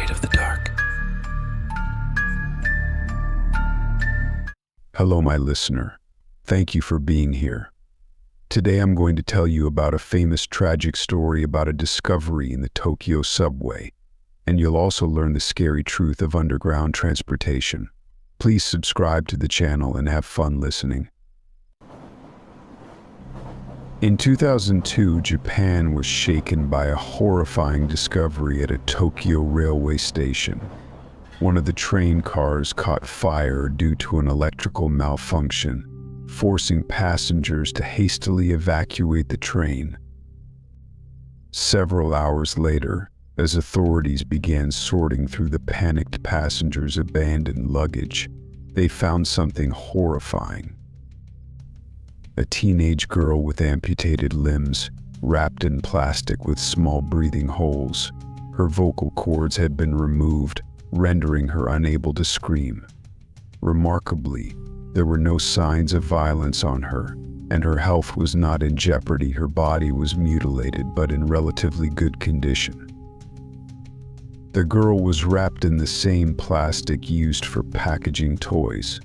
afraid of the dark. Hello, my listener. Thank you for being here. Today I'm going to tell you about a famous tragic story about a discovery in the Tokyo subway, and you'll also learn the scary truth of underground transportation. Please subscribe to the channel and have fun listening. In 2002, Japan was shaken by a horrifying discovery at a Tokyo railway station. One of the train cars caught fire due to an electrical malfunction, forcing passengers to hastily evacuate the train. Several hours later, as authorities began sorting through the panicked passengers' abandoned luggage, they found something horrifying. A teenage girl with amputated limbs, wrapped in plastic with small breathing holes. Her vocal cords had been removed, rendering her unable to scream. Remarkably, there were no signs of violence on her, and her health was not in jeopardy. Her body was mutilated but in relatively good condition. The girl was wrapped in the same plastic used for packaging toys.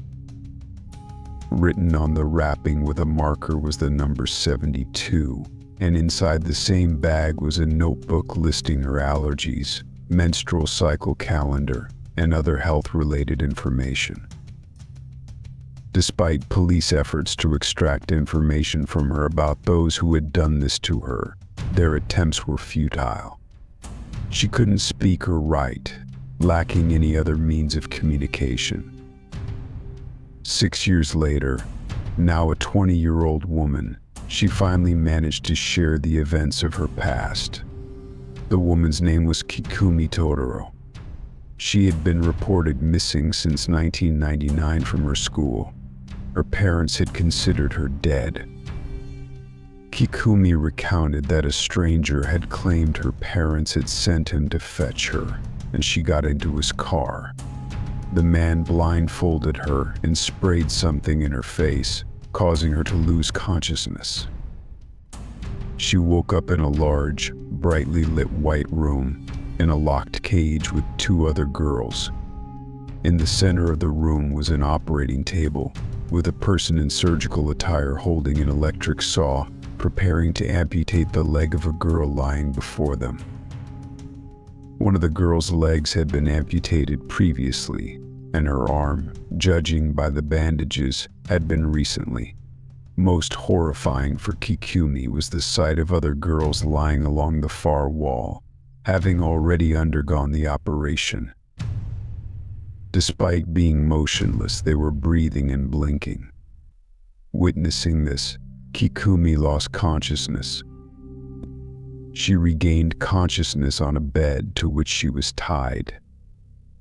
Written on the wrapping with a marker was the number 72, and inside the same bag was a notebook listing her allergies, menstrual cycle calendar, and other health-related information. Despite police efforts to extract information from her about those who had done this to her, their attempts were futile. She couldn't speak or write, lacking any other means of communication. 6 years later, now a 20-year-old woman, she finally managed to share the events of her past. The woman's name was Kikumi Totoro. She had been reported missing since 1999 from her school. Her parents had considered her dead. Kikumi recounted that a stranger had claimed her parents had sent him to fetch her, and she got into his car. The man blindfolded her and sprayed something in her face, causing her to lose consciousness. She woke up in a large, brightly lit white room, in a locked cage with two other girls. In the center of the room was an operating table, with a person in surgical attire holding an electric saw, preparing to amputate the leg of a girl lying before them. One of the girl's legs had been amputated previously, and her arm, judging by the bandages, had been recently. Most horrifying for Kikumi was the sight of other girls lying along the far wall, having already undergone the operation. Despite being motionless, they were breathing and blinking. Witnessing this, Kikumi lost consciousness. She regained consciousness on a bed to which she was tied.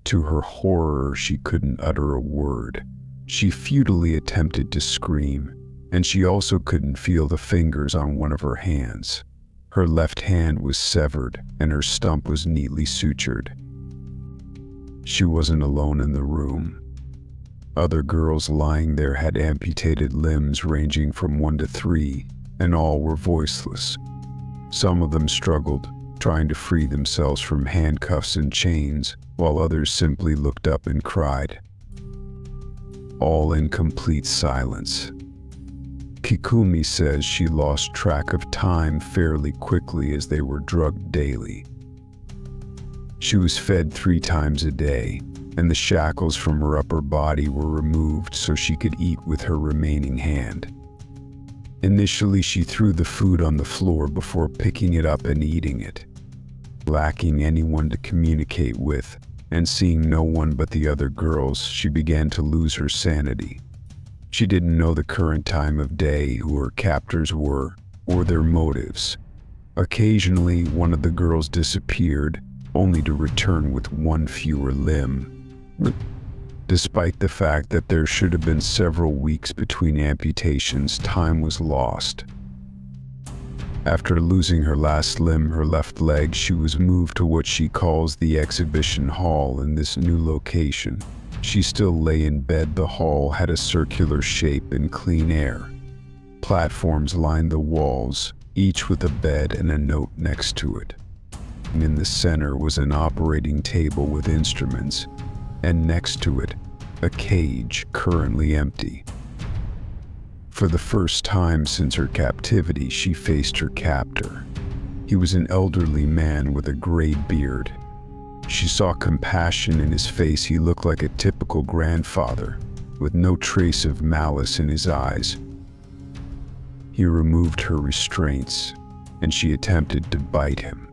To her horror, she couldn't utter a word. She futilely attempted to scream, and she also couldn't feel the fingers on one of her hands. Her left hand was severed, and her stump was neatly sutured. She wasn't alone in the room. Other girls lying there had amputated limbs ranging from 1 to 3, and all were voiceless. Some of them struggled, trying to free themselves from handcuffs and chains, while others simply looked up and cried. All in complete silence. Kikumi says she lost track of time fairly quickly as they were drugged daily. She was fed 3 times a day, and the shackles from her upper body were removed so she could eat with her remaining hand. Initially, she threw the food on the floor before picking it up and eating it. Lacking anyone to communicate with, and seeing no one but the other girls, she began to lose her sanity. She didn't know the current time of day, who her captors were, or their motives. Occasionally, one of the girls disappeared, only to return with 1 fewer limb. Despite the fact that there should have been several weeks between amputations, time was lost. After losing her last limb, her left leg, she was moved to what she calls the exhibition hall in this new location. She still lay in bed. The hall had a circular shape and clean air. Platforms lined the walls, each with a bed and a note next to it. In the center was an operating table with instruments, and next to it, a cage currently empty. For the first time since her captivity, she faced her captor. He was an elderly man with a gray beard. She saw compassion in his face. He looked like a typical grandfather, with no trace of malice in his eyes. He removed her restraints, and she attempted to bite him.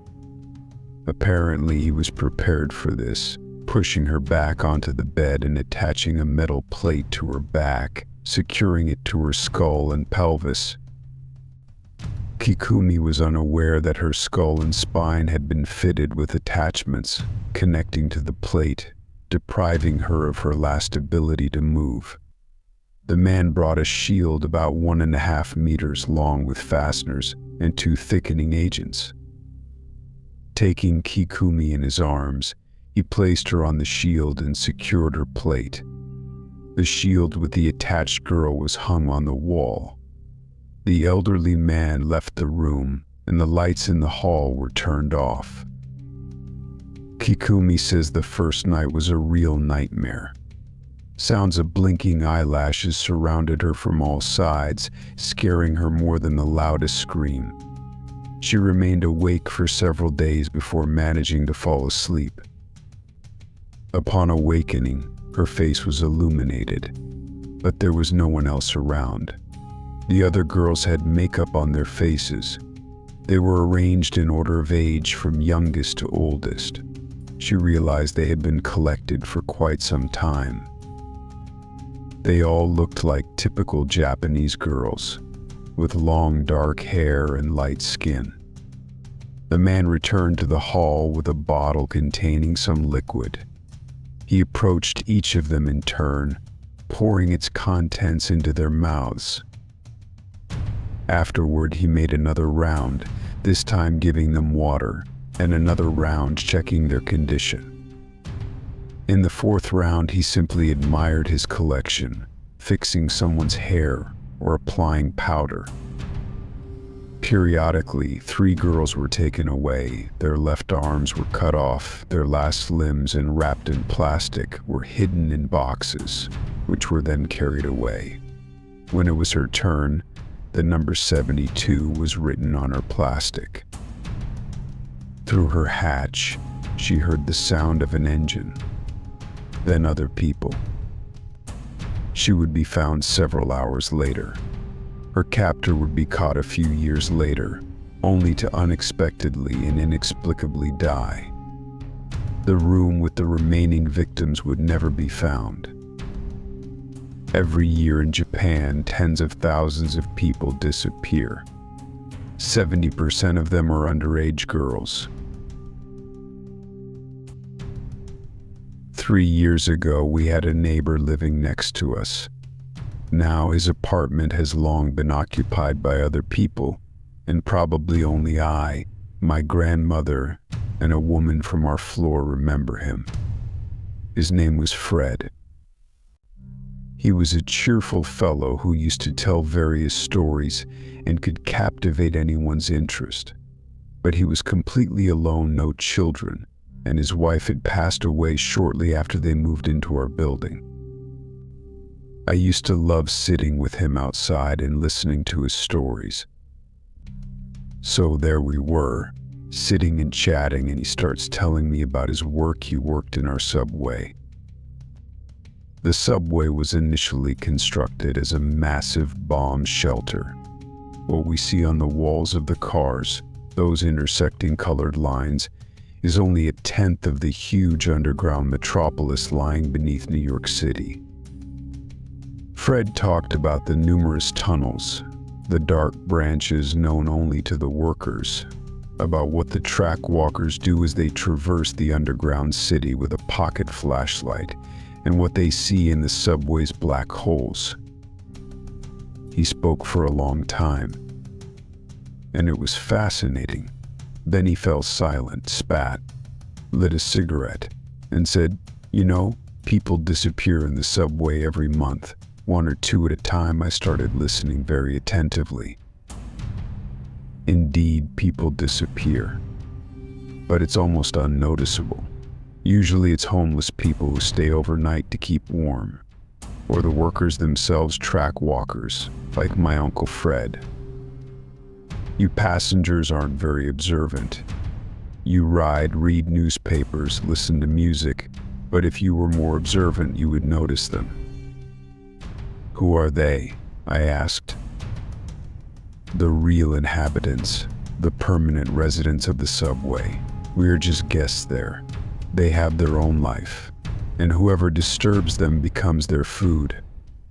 Apparently, he was prepared for this, pushing her back onto the bed and attaching a metal plate to her back, securing it to her skull and pelvis. Kikumi was unaware that her skull and spine had been fitted with attachments connecting to the plate, depriving her of her last ability to move. The man brought a shield about 1.5 meters long with fasteners and 2 thickening agents. Taking Kikumi in his arms, he placed her on the shield and secured her plate. The shield with the attached girl was hung on the wall. The elderly man left the room, and the lights in the hall were turned off. Kikumi says the first night was a real nightmare. Sounds of blinking eyelashes surrounded her from all sides, scaring her more than the loudest scream. She remained awake for several days before managing to fall asleep. Upon awakening, her face was illuminated, but there was no one else around. The other girls had makeup on their faces. They were arranged in order of age from youngest to oldest. She realized they had been collected for quite some time. They all looked like typical Japanese girls, with long dark hair and light skin. The man returned to the hall with a bottle containing some liquid. He approached each of them in turn, pouring its contents into their mouths. Afterward, he made another round, this time giving them water, and another round checking their condition. In the 4th round, he simply admired his collection, fixing someone's hair or applying powder. Periodically, 3 girls were taken away. Their left arms were cut off, their last limbs, and wrapped in plastic, were hidden in boxes, which were then carried away. When it was her turn, the number 72 was written on her plastic. Through her hatch, she heard the sound of an engine, then other people. She would be found several hours later. Her captor would be caught a few years later, only to unexpectedly and inexplicably die. The room with the remaining victims would never be found. Every year in Japan, tens of thousands of people disappear. 70% of them are underage girls. 3 years ago, we had a neighbor living next to us. Now his apartment has long been occupied by other people, and probably only I, my grandmother, and a woman from our floor remember him. His name was Fred. He was a cheerful fellow who used to tell various stories and could captivate anyone's interest. But he was completely alone, no children, and his wife had passed away shortly after they moved into our building. I used to love sitting with him outside and listening to his stories. So there we were, sitting and chatting, and he starts telling me about his work. He worked in our subway. The subway was initially constructed as a massive bomb shelter. What we see on the walls of the cars, those intersecting colored lines, is only a tenth of the huge underground metropolis lying beneath New York City. Fred talked about the numerous tunnels, the dark branches known only to the workers, about what the track walkers do as they traverse the underground city with a pocket flashlight, and what they see in the subway's black holes. He spoke for a long time, and it was fascinating. Then he fell silent, spat, lit a cigarette, and said, "You know, people disappear in the subway every month, 1 or 2 at a time." I started listening very attentively. Indeed, people disappear. but it's almost unnoticeable. Usually it's homeless people who stay overnight to keep warm, or the workers themselves track walkers, like my Uncle Fred. You passengers aren't very observant. You ride, read newspapers, listen to music, but if you were more observant, you would notice them. Who are they? I asked. The real inhabitants, the permanent residents of the subway. We are just guests there. They have their own life, and whoever disturbs them becomes their food.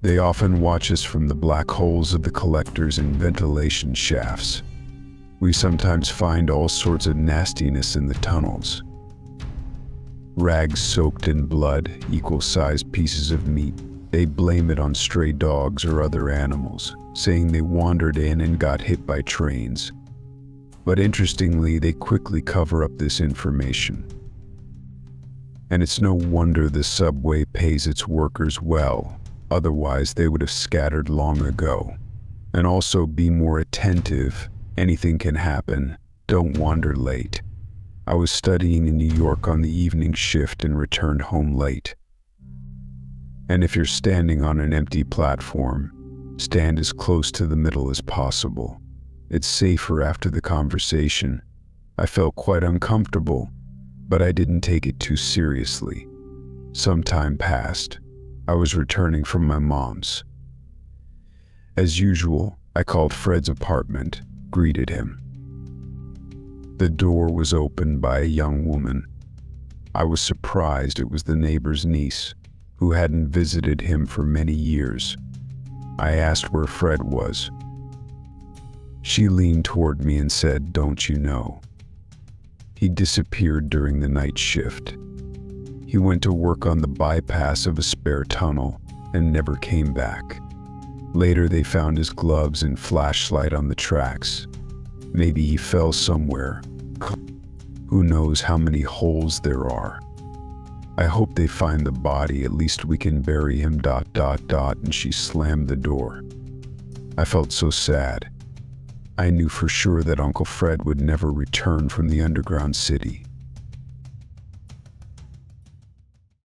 They often watch us from the black holes of the collectors and ventilation shafts. We sometimes find all sorts of nastiness in the tunnels. Rags soaked in blood, equal-sized pieces of meat. They blame it on stray dogs or other animals, saying they wandered in and got hit by trains. But interestingly, they quickly cover up this information. And it's no wonder the subway pays its workers well, otherwise they would have scattered long ago. And also be more attentive. Anything can happen. Don't wander late. I was studying in New York on the evening shift and returned home late. And if you're standing on an empty platform, stand as close to the middle as possible. It's safer after the conversation. I felt quite uncomfortable, but I didn't take it too seriously. Some time passed. I was returning from my mom's. As usual, I called Fred's apartment, greeted him. The door was opened by a young woman. I was surprised it was the neighbor's niece, who hadn't visited him for many years. I asked where Fred was. She leaned toward me and said, "Don't you know? He disappeared during the night shift. He went to work on the bypass of a spare tunnel and never came back. Later they found his gloves and flashlight on the tracks. Maybe he fell somewhere. Who knows how many holes there are. I hope they find the body, at least we can bury him, ... And she slammed the door. I felt so sad. I knew for sure that Uncle Fred would never return from the underground city.